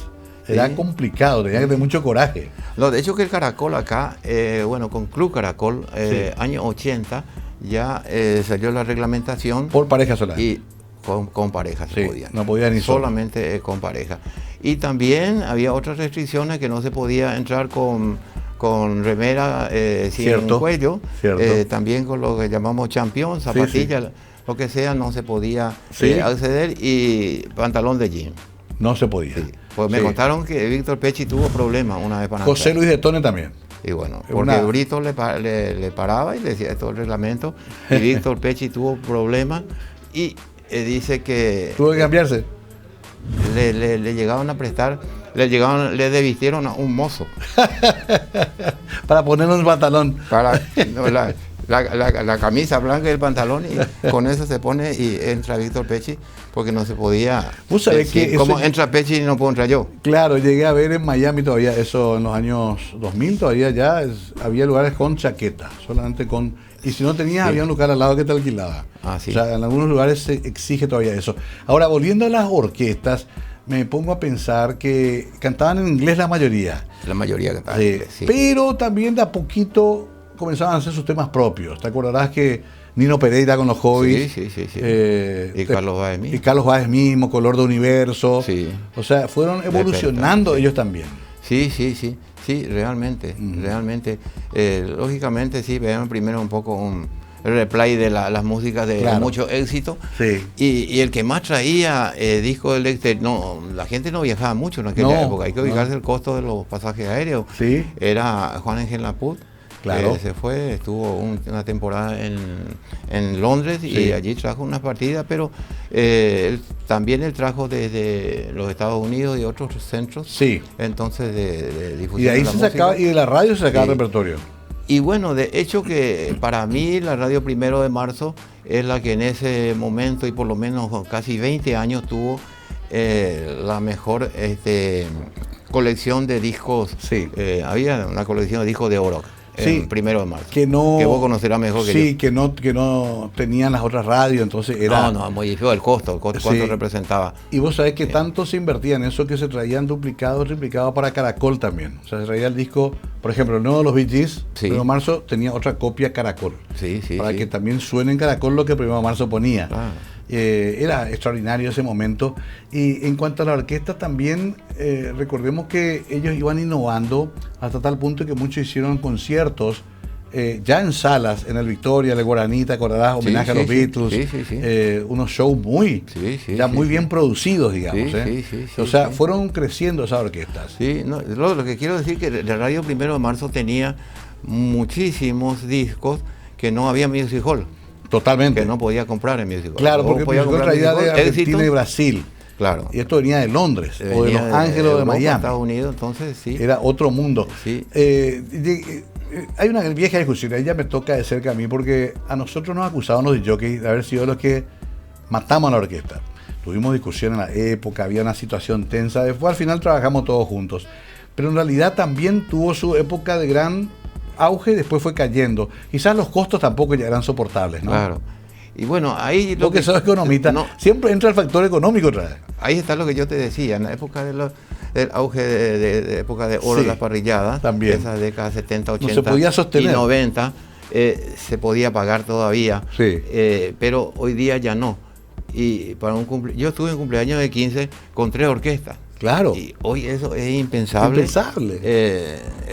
C: Sí,
A: Era
C: sí.
A: complicado, tenía que tener mucho coraje.
C: No, de hecho que el Caracol acá, bueno, con Club Caracol, año 80, ya salió la reglamentación.
A: Por pareja sola.
C: Y con pareja se
A: Sí,
C: podía.
A: no podía ni solo.
C: solamente con pareja. Y también había otras restricciones, que no se podía entrar con remera sin
A: Cierto,
C: cuello,
A: cierto.
C: también con lo que llamamos champión,
A: sí.
C: zapatillas, lo que sea, no se podía
A: Sí.
C: acceder, y pantalón de jean.
A: No se podía.
C: Sí. Pues me
A: Sí.
C: contaron que Víctor Pecci tuvo problemas una vez para
A: José
C: entrar.
A: Luis de Tone también.
C: Y bueno,
A: Una-
C: porque Brito le paraba y le decía todo el reglamento, y Víctor Pecci tuvo problemas, y dice que
A: Tuvo que cambiarse.
C: le llegaban a prestar, le desvistieron a un mozo
A: Para ponerle un pantalón.
C: para no, la camisa blanca y el pantalón, y con eso se pone y entra Víctor Pecci, porque no se podía
A: Vos sabés
C: decir,
A: que
C: ¿cómo
A: eso-
C: entra Pecci y no puedo entrar yo?
A: Claro, llegué a ver en Miami todavía, eso en los años 2000 todavía ya había lugares con chaqueta, solamente con... Y si no tenías,
C: Sí.
A: había un lugar al lado que te alquilaba.
C: Ah, sí.
A: O sea, en algunos lugares se exige todavía eso. Ahora, volviendo a las orquestas, me pongo a pensar que cantaban en inglés la mayoría.
C: La mayoría cantaba
A: Sí,
C: en inglés, sí.
A: Pero también de a poquito comenzaban a hacer sus temas propios. ¿Te acordarás que Nino Pereira con los hobbies?
C: Sí.
A: Y
C: Carlos Báez mismo.
A: Y Carlos Báez mismo, Color de Universo.
C: Sí.
A: O sea, fueron evolucionando
C: sí.
A: ellos también.
C: Sí, realmente, realmente. Lógicamente sí, vean primero un poco un replay de las músicas de
A: Claro.
C: mucho éxito.
A: Sí.
C: Y el que más traía discos del exterior, no, la gente no viajaba mucho en aquella
A: No,
C: época, hay que ubicarse
A: no.
C: el costo de los pasajes aéreos.
A: Sí.
C: Era Juan Ángel Laput.
A: Claro.
C: Se fue, estuvo una temporada en Londres,
A: Sí.
C: y allí trajo unas partidas, pero también él trajo desde los Estados Unidos y otros centros.
A: Sí.
C: Entonces de
A: Y
C: difusión
A: de ahí
C: de la
A: se sacaba,
C: música.
A: y de la radio se sacaba
C: Sí.
A: repertorio.
C: Y bueno, de hecho que para mí la radio 1 de Marzo es la que en ese momento y por lo menos casi 20 años tuvo la mejor colección de discos.
A: Sí.
C: Había una colección de discos de oro.
A: Sí,
C: 1 de Marzo.
A: Que vos
C: conocerás mejor que yo.
A: Sí, que no tenían las otras radios, entonces era...
C: No, muy feo el costo, cuánto representaba.
A: Y vos sabés que tanto se invertía en eso que se traían duplicados, triplicados para Caracol también. O sea, se traía el disco, por ejemplo, el nuevo de los Bee Gees, 1 de Marzo, tenía otra copia Caracol. Para que también suene en Caracol lo que 1 de Marzo ponía. Era extraordinario ese momento. Y en cuanto a la orquesta también, recordemos que ellos iban innovando hasta tal punto que muchos hicieron conciertos ya en salas, en el Victoria, el Guaraní, te acordarás, homenaje a los Beatles, unos shows muy bien producidos, digamos. O sea, fueron creciendo esas orquestas.
C: Sí, no, lo que quiero decir es que la radio 1 de Marzo tenía muchísimos discos que no había Music Hall.
A: Totalmente.
C: Que no podía comprar en Music Hall.
A: Claro, porque Music Hall traía de Argentina y Brasil.
C: Claro.
A: Y esto venía de Londres, o de Los Ángeles o de Miami.
C: Estados Unidos, entonces sí.
A: Era otro mundo.
C: Sí.
A: Hay una vieja discusión, ella me toca de cerca a mí, porque a nosotros nos acusaban los jockeys de haber sido los que matamos a la orquesta. Tuvimos discusión en la época, había una situación tensa, después al final trabajamos todos juntos. Pero en realidad también tuvo su época de gran auge, después fue cayendo. Quizás los costos tampoco ya eran soportables, ¿no?
C: Claro. Y bueno, ahí...
A: Lo que sos economista, siempre entra el factor económico otra vez.
C: Ahí está lo que yo te decía, en la época del auge de época de oro de las parrilladas,
A: también.
C: Esas décadas 70, 80
A: no se podía sostener.
C: Y 90, se podía pagar todavía, pero hoy día ya no. Y para yo estuve en cumpleaños de 15 con 3 orquestas.
A: Claro.
C: Y hoy eso es impensable.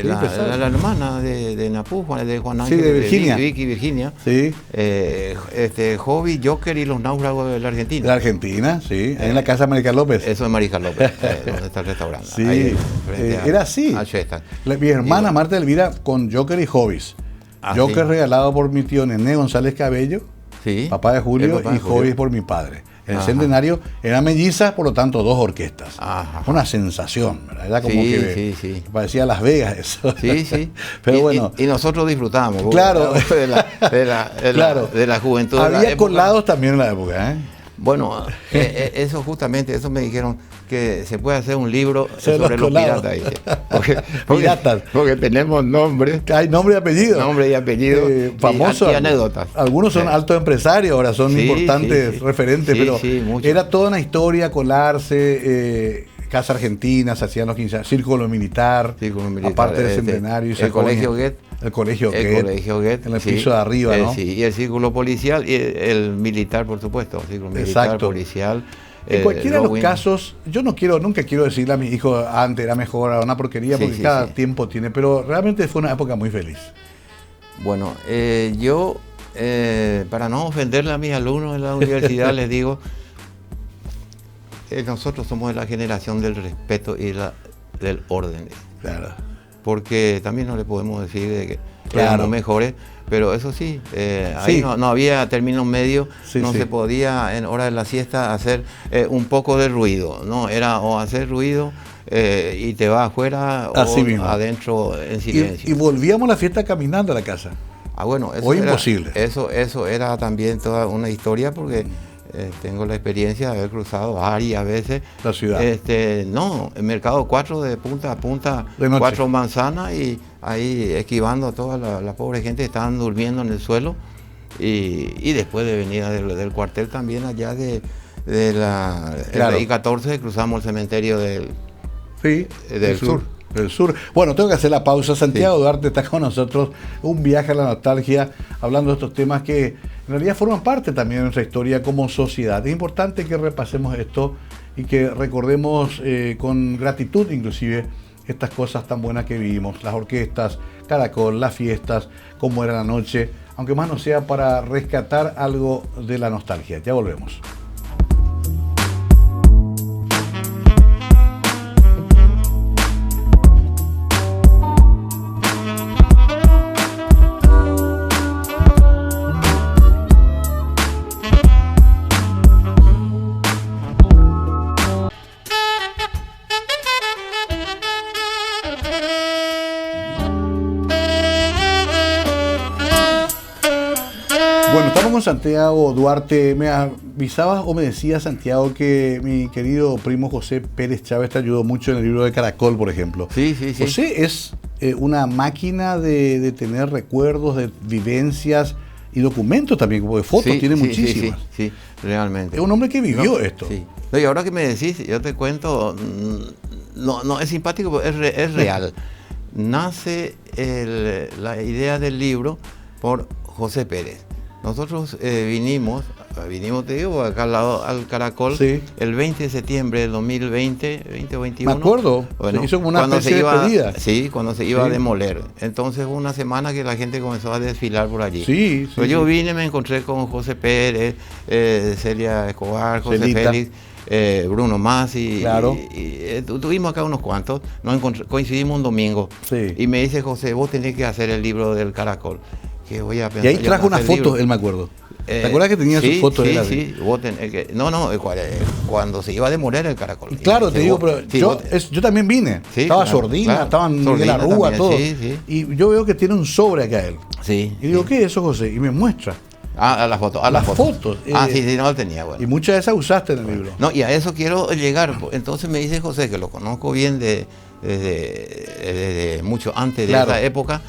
C: La hermana de Napú, de Juan Ángel,
A: de Virginia.
C: Vicky Virginia.
A: Sí.
C: Hobby, Joker y los náufragos de la Argentina.
A: La Argentina, sí. Ahí en la casa de Mariscal López.
C: Eso es Mariscal López, donde está el restaurante.
A: Sí.
C: Ahí,
A: era así. Mi hermana Marta Elvira con Joker y Hobbies. Joker regalado por mi tío Nené González Cabello, papá de Julio, y Hobbies por mi padre. En el centenario era melliza, por lo tanto 2 orquestas. Una sensación, ¿verdad? Era como que parecía Las Vegas eso.
C: Sí.
A: Pero bueno.
C: Y nosotros disfrutábamos.
A: Claro.
C: De la juventud.
A: Había colados también en la época,
C: Bueno, eso justamente, eso me dijeron que se puede hacer un libro sobre los piratas.
A: Piratas.
C: Porque tenemos nombres.
A: Hay nombre y apellido.
C: Nombre y apellido.
A: Famosos.
C: Y anécdotas.
A: Algunos son altos empresarios, ahora son importantes referentes, pero era toda una historia, colarse. Casa Argentina, se hacían los 15 años, Círculo Militar, aparte del centenario.
C: El Colegio Goethe.
A: El Colegio Goethe. En el piso de arriba, ¿no?
C: Y el Círculo Policial y el militar, por supuesto. El Círculo Militar, policial.
A: En cualquiera de los casos, yo nunca quiero decirle a mis hijos antes era mejor, era una porquería, porque cada tiempo tiene, pero realmente fue una época muy feliz.
C: Bueno, yo, para no ofenderle a mis alumnos en la universidad, les digo, nosotros somos de la generación del respeto y del orden.
A: Claro.
C: Porque también no le podemos decir de que éramos mejores, pero eso sí, ahí no había términos medios, se podía en hora de la siesta hacer un poco de ruido, ¿no? Era o hacer ruido y te vas afuera
A: así
C: o
A: mismo.
C: Adentro en silencio.
A: Y volvíamos a la fiesta caminando a la casa.
C: Bueno, eso
A: hoy imposible.
C: Eso era también toda una historia porque tengo la experiencia de haber cruzado varias veces
A: la ciudad.
C: El mercado 4 de punta a punta, 4 manzanas y ahí esquivando a toda la pobre gente que estaban durmiendo en el suelo y después de venir del cuartel también allá de la I-14 cruzamos el cementerio del sur.
A: Del sur. Bueno, tengo que hacer la pausa. Santiago Duarte está con nosotros. Un viaje a la nostalgia, hablando de estos temas que en realidad forman parte también de nuestra historia como sociedad. Es importante que repasemos esto y que recordemos con gratitud inclusive estas cosas tan buenas que vivimos. Las orquestas, Caracol, las fiestas, cómo era la noche, aunque más no sea para rescatar algo de la nostalgia. Ya volvemos. con Santiago Duarte. Me avisabas o me decías, Santiago, que mi querido primo José Pérez Chávez te ayudó mucho en el libro de Caracol, por ejemplo.
C: Sí, sí, sí.
A: José es una máquina de tener recuerdos, de vivencias y documentos también, como de fotos,
C: Sí,
A: tiene
C: sí,
A: muchísimas.
C: Sí, realmente.
A: Es un hombre que vivió esto.
C: Sí. No, y ahora que me decís, yo te cuento, no es simpático, pero es real. Nace la idea del libro por José Pérez. Nosotros vinimos, te digo, acá al lado al Caracol,
A: Sí.
C: el 20 de septiembre del 2020, 2021.
A: Me acuerdo,
C: Bueno,
A: se hizo como una
C: cuando
A: especie
C: se iba,
A: de despedida.
C: Sí, cuando se iba
A: Sí.
C: a demoler. Entonces hubo una semana que la gente comenzó a desfilar por allí.
A: Sí, sí,
C: Pues yo
A: sí.
C: vine, me encontré con José Pérez, Celia Escobar, José
A: Celita.
C: Félix, Bruno Masi.
A: Claro.
C: Tuvimos acá unos cuantos, coincidimos un domingo.
A: Sí.
C: Y me dice, José, vos tenés que hacer el libro del Caracol. Que voy a
A: Y
C: pensar
A: ahí
C: yo
A: trajo
C: en
A: unas
C: hacer el
A: fotos,
C: libro.
A: él me acuerdo. ¿Te acuerdas que tenía sus fotos de él así?
C: Sí, vos tenés que... cuando se iba a demoler el Caracol.
A: Claro,
C: Y
A: te
C: dice,
A: digo,
C: vos-
A: pero
C: sí,
A: yo,
C: vos-
A: yo también vine.
C: Sí,
A: Estaba
C: claro,
A: Sordina,
C: claro.
A: estaban Miguel
C: Sordina
A: Arrúa,
C: también,
A: todo.
C: sí, sí.
A: Y yo veo que tiene un sobre acá él.
C: Sí.
A: Y digo,
C: sí.
A: ¿qué es eso, José? Y me muestra.
C: A las fotos. A
A: Las
C: las
A: fotos,
C: Sí, no lo tenía, bueno.
A: Y muchas de esas usaste en el libro.
C: No, y a eso quiero llegar. Entonces me dice José, que lo conozco bien desde mucho antes de
A: Claro.
C: esa época,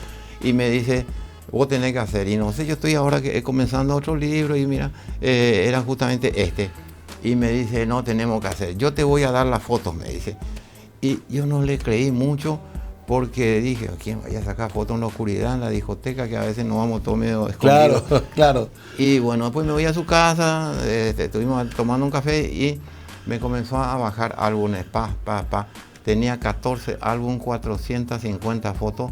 C: y me dice, vos tenés que hacer. Y no sé, yo estoy ahora comenzando otro libro y mira, era justamente este. Y me dice, no, tenemos que hacer. Yo te voy a dar las fotos, me dice. Y yo no le creí mucho porque dije, ¿quién vaya a sacar fotos en la oscuridad, en la discoteca, que a veces nos vamos todos medio escondidos?
A: Claro, claro.
C: Y bueno, después me voy a su casa, estuvimos tomando un café y me comenzó a bajar álbumes, Tenía 14 álbumes, 450 fotos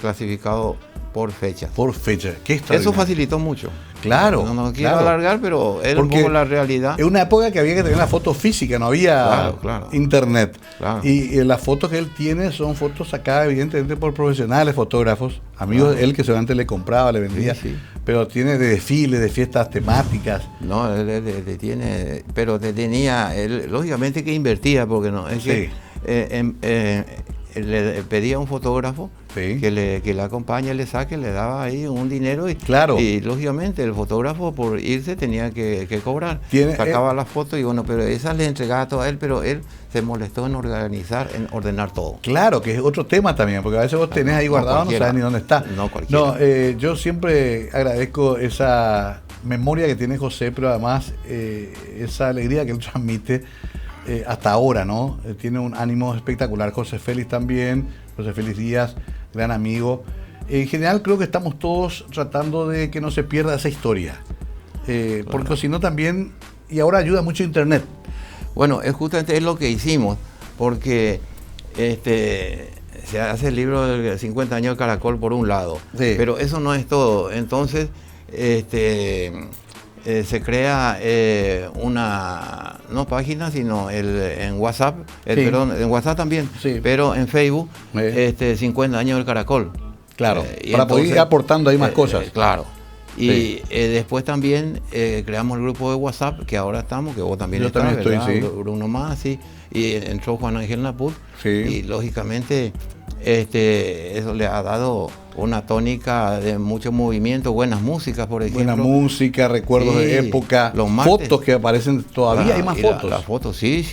C: clasificados por fecha.
A: Por fecha. Qué
C: Eso
A: extraordinario.
C: facilitó mucho.
A: Claro,
C: No quiero
A: claro.
C: alargar, pero era un
A: Porque
C: poco la realidad.
A: Es una época que había que tener la foto física, no había
C: Claro.
A: internet.
C: Claro.
A: Y las fotos que él tiene son fotos sacadas evidentemente por profesionales, fotógrafos, amigos
C: Claro.
A: de él que seguramente le compraba, le vendía.
C: Sí, sí.
A: Pero tiene de desfiles, de fiestas temáticas.
C: No, él tiene, pero tenía, él lógicamente que invertía, porque no, es
A: Sí.
C: que le pedía a un fotógrafo
A: Sí.
C: que le acompañe, le saque, le daba ahí un dinero y,
A: Claro.
C: y lógicamente el fotógrafo por irse tenía que cobrar.
A: Tiene-
C: Sacaba las fotos y bueno, pero esas le entregaba todo a él, pero él se molestó en ordenar todo.
A: Claro, que es otro tema también, porque a veces vos tenés ahí
C: No
A: guardado, no
C: cualquiera.
A: sabes ni dónde está.
C: No cualquiera.
A: No, yo siempre agradezco esa memoria que tiene José, pero además esa alegría que él transmite hasta ahora, ¿no? Tiene un ánimo espectacular. José Félix también, José Félix Díaz, gran amigo. En general creo que estamos todos tratando de que no se pierda esa historia, porque si no también, y ahora ayuda mucho Internet.
C: Bueno, justamente es lo que hicimos, porque se hace el libro de 50 años de Caracol por un lado,
A: Sí.
C: pero eso no es todo. Entonces, se crea una, no página, sino en WhatsApp,
A: Sí.
C: perdón, en WhatsApp también,
A: Sí.
C: pero en Facebook,
A: Sí.
C: 50 años del Caracol.
A: Claro,
C: Y
A: para poder ir aportando ahí más cosas.
C: Claro. Y
A: Sí.
C: después también creamos el grupo de WhatsApp, que ahora estamos, que vos también
A: Yo
C: estás,
A: también estoy,
C: ¿verdad?
A: sí.
C: Bruno Masi, y entró Juan Ángel Naput,
A: Sí.
C: y lógicamente eso le ha dado una tónica de mucho movimiento, buenas músicas, por ejemplo.
A: Buena música, recuerdos
C: Sí,
A: de época,
C: los martes.
A: fotos que aparecen todavía, hay más
C: Y
A: fotos.
C: las fotos, sí,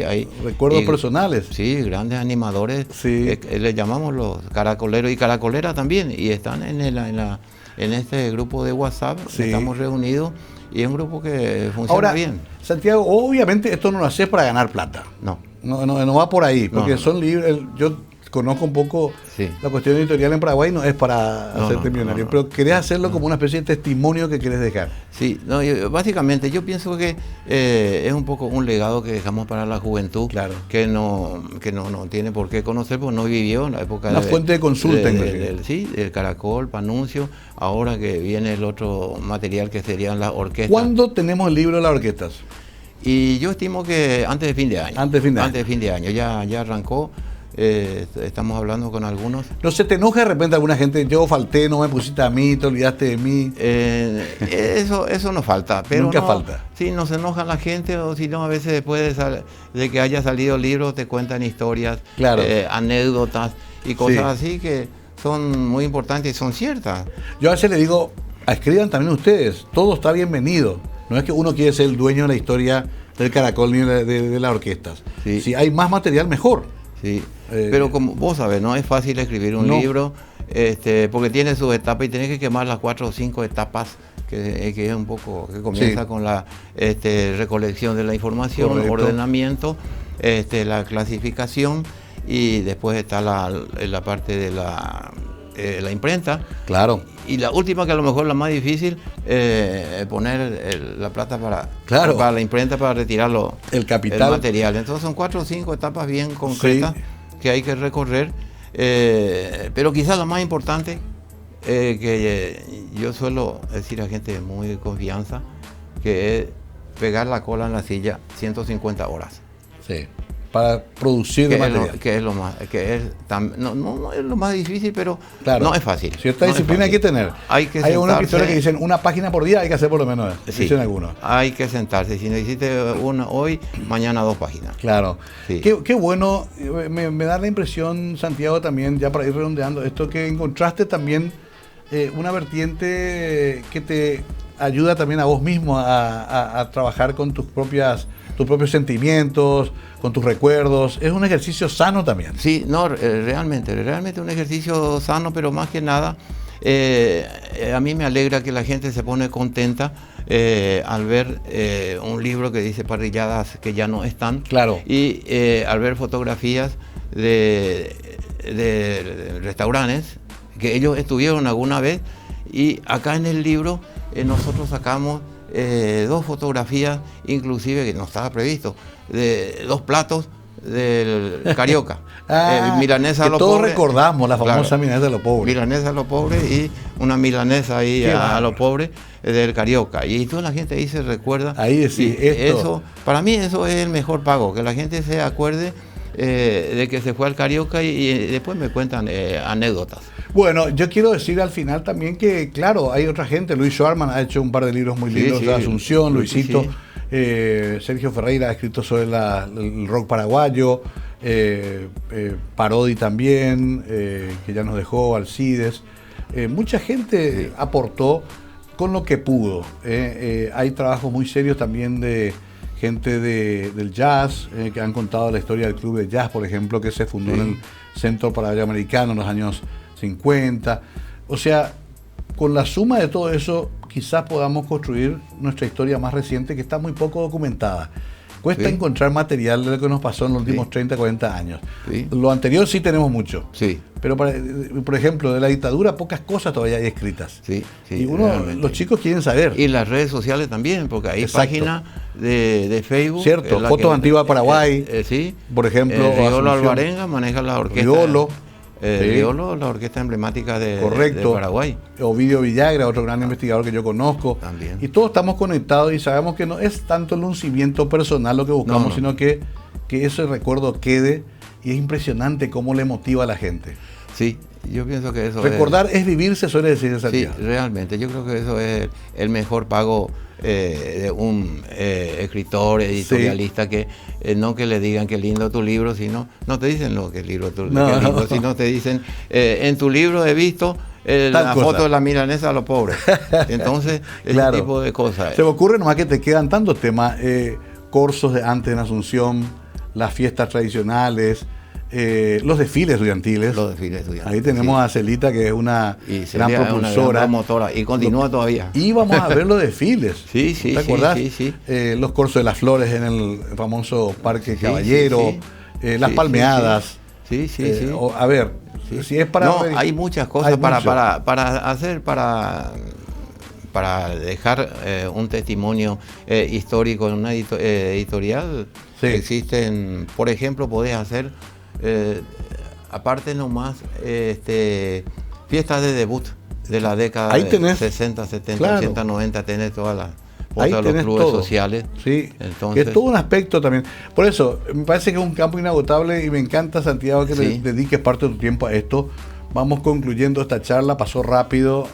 C: hay
A: Recuerdos
C: y-
A: personales.
C: Sí, grandes animadores,
A: Sí.
C: le llamamos los caracoleros y caracoleras también, y están en este grupo de WhatsApp,
A: Sí.
C: estamos reunidos, y es un grupo que funciona
A: Ahora,
C: bien.
A: Santiago, obviamente esto no lo haces para ganar plata.
C: No,
A: No va por ahí, porque
C: No.
A: son libres. Yo conozco un poco
C: Sí.
A: la cuestión editorial en Paraguay, no es para
C: No,
A: hacerte
C: no,
A: millonario,
C: no.
A: pero querés hacerlo como una especie de testimonio que querés dejar.
C: sí, no, básicamente yo pienso que es un poco un legado que dejamos para la juventud,
A: Claro.
C: que no tiene por qué conocer, porque no vivió en la época
A: Una fuente de consulta,
C: sí, del Caracol, Panuncio, ahora que viene el otro material que serían las orquestas.
A: ¿Cuándo tenemos el libro de las orquestas?
C: Y yo estimo que antes de fin de año.
A: Antes de fin de año.
C: Antes de fin de año, ya arrancó, estamos hablando con algunos.
A: ¿No se te enoja de repente alguna gente? Yo falté, no me pusiste a mí, te olvidaste de mí.
C: Eso no falta, pero
A: Nunca
C: no,
A: falta.
C: Sí, nos enoja la gente, o si no, a veces después de que haya salido el libro te cuentan historias,
A: Claro.
C: anécdotas y cosas así que son muy importantes y son ciertas.
A: Yo a veces le digo, escriban también ustedes, todo está bienvenido. No es que uno quiere ser el dueño de la historia del Caracol ni de las orquestas.
C: Sí.
A: Si hay más material, mejor.
C: Sí, pero como vos sabés, no es fácil escribir un libro, porque tiene sus etapas y tenés que quemar las 4 o 5 etapas, que es un poco, que comienza con la recolección de la información,
A: correcto,
C: ordenamiento, la clasificación, y después está la parte de la imprenta.
A: Claro.
C: Y la última, que a lo mejor la más difícil, poner la plata para la imprenta, para retirarlo,
A: el capital,
C: el material. Entonces son 4 o 5 etapas bien concretas, que hay que recorrer. Pero quizás la más importante, que yo suelo decir a gente de muy confianza, que es pegar la cola en la silla 150 horas.
A: Sí. Para producir material.
C: No es lo más difícil, pero
A: claro,
C: no es fácil.
A: Cierta disciplina hay que tener.
C: Hay
A: unos escritores que dicen una página por día, hay que hacer por lo menos, dicen algunos.
C: Hay que sentarse. Si no hiciste una hoy, mañana 2 páginas.
A: Claro.
C: Sí.
A: Qué bueno, me da la impresión, Santiago, también, ya para ir redondeando esto, que encontraste también una vertiente que te ayuda también a vos mismo a trabajar con tus propios sentimientos, con tus recuerdos. Es un ejercicio sano también.
C: Sí, no, realmente un ejercicio sano, pero más que nada, a mí me alegra que la gente se pone contenta al ver un libro que dice parrilladas que ya no están.
A: Claro.
C: Y al ver fotografías de restaurantes que ellos estuvieron alguna vez, y acá en el libro nosotros sacamos 2 fotografías, inclusive, que no estaba previsto, de 2 platos del Carioca.
A: Milanesa a lo todos pobre. Recordamos la famosa milanesa a lo pobre.
C: Milanesa a lo pobre, y una milanesa ahí a lo pobre del Carioca. Y toda la gente ahí se recuerda.
A: Ahí decís,
C: eso, para mí eso es el mejor pago, que la gente se acuerde de que se fue al Carioca, y después me cuentan anécdotas.
A: Bueno, yo quiero decir al final también que, claro, hay otra gente. Luis Schwarman ha hecho un par de libros muy lindos de Asunción, Luisito. Sergio Ferreira ha escrito sobre el rock paraguayo. Parodi también, que ya nos dejó, Alcides. Mucha gente aportó con lo que pudo. Hay trabajos muy serios también de gente del jazz, que han contado la historia del club de jazz, por ejemplo, que se fundó en el Centro Paraguayo-Americano en los años 50. O sea, con la suma de todo eso, quizás podamos construir nuestra historia más reciente, que está muy poco documentada. Cuesta encontrar material de lo que nos pasó en los últimos 30, 40 años. Lo anterior sí tenemos mucho. Pero, por ejemplo, de la dictadura, pocas cosas todavía hay escritas. Y los chicos quieren saber.
C: Y las redes sociales también, porque hay páginas de Facebook.
A: Cierto, fotos antiguas de Paraguay. Por ejemplo.
C: Riolo Alvarenga maneja la orquesta.
A: Riolo.
C: Riolo, la orquesta emblemática de Paraguay.
A: Ovidio Villagra, otro gran investigador que yo conozco.
C: También.
A: Y todos estamos conectados y sabemos que no es tanto el lucimiento personal lo que buscamos, sino que ese recuerdo quede, y es impresionante cómo le motiva a la gente.
C: Sí, yo pienso que eso
A: recordar es vivir, se suele decir en Santiago.
C: Sí, realmente, yo creo que eso es el mejor pago de un escritor, editorialista, que no que le digan qué lindo tu libro, sino no te dicen lo que es lindo tu libro, sino te dicen en tu libro he visto la foto de la milanesa a los pobres. Entonces, ese tipo de cosas.
A: Se me ocurre nomás que te quedan tantos temas, cursos de antes en Asunción, las fiestas tradicionales, los desfiles estudiantiles. Ahí tenemos a Celita, que es una gran propulsora.
C: Una gran motora, y continúa todavía.
A: Y vamos a ver los desfiles.
C: ¿Te
A: acordás? Los cursos de las flores en el famoso Parque Caballero, las palmeadas. A ver, si es para...
C: No, hay muchas cosas para hacer, para dejar un testimonio histórico en una editorial. Existen, por ejemplo, podés hacer... aparte nomás, fiestas de debut de la década de 60, 70, 80, 90, tenés todas las fotos de los clubes sociales.
A: Entonces, es todo un aspecto también. Por eso, me parece que es un campo inagotable, y me encanta, Santiago, que le dediques parte de tu tiempo a esto. Vamos concluyendo esta charla, pasó rápido,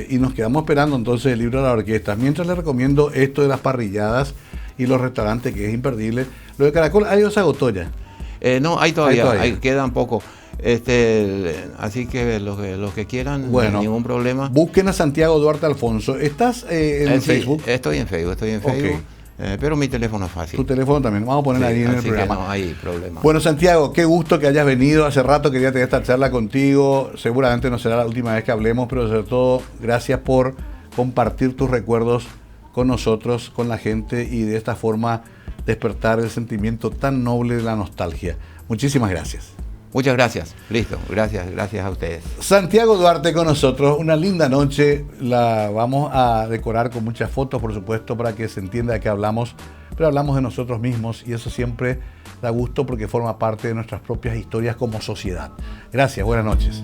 A: y nos quedamos esperando entonces el libro de la orquesta. Mientras les recomiendo esto de las parrilladas y los restaurantes, que es imperdible. Lo de Caracol, ¿hay o se agotó ya?
C: No, hay todavía. Quedan poco. Así que los que quieran,
A: Bueno,
C: no hay ningún problema.
A: Busquen a Santiago Duarte Alfonso. ¿Estás en
C: Sí,
A: Facebook?
C: Estoy en Facebook,
A: Ok.
C: pero mi teléfono es fácil.
A: Tu teléfono también. Vamos a poner
C: Sí,
A: ahí en el
C: así que
A: programa.
C: no hay problema.
A: Bueno, Santiago, qué gusto que hayas venido. Hace rato quería tener esta charla contigo. Seguramente no será la última vez que hablemos, pero sobre todo, gracias por compartir tus recuerdos con nosotros, con la gente, y de esta forma despertar el sentimiento tan noble de la nostalgia. Muchísimas gracias.
C: Muchas gracias. Listo. Gracias a ustedes.
A: Santiago Duarte con nosotros, una linda noche, la vamos a decorar con muchas fotos, por supuesto, para que se entienda de qué hablamos, pero hablamos de nosotros mismos y eso siempre da gusto porque forma parte de nuestras propias historias como sociedad. Gracias, buenas noches.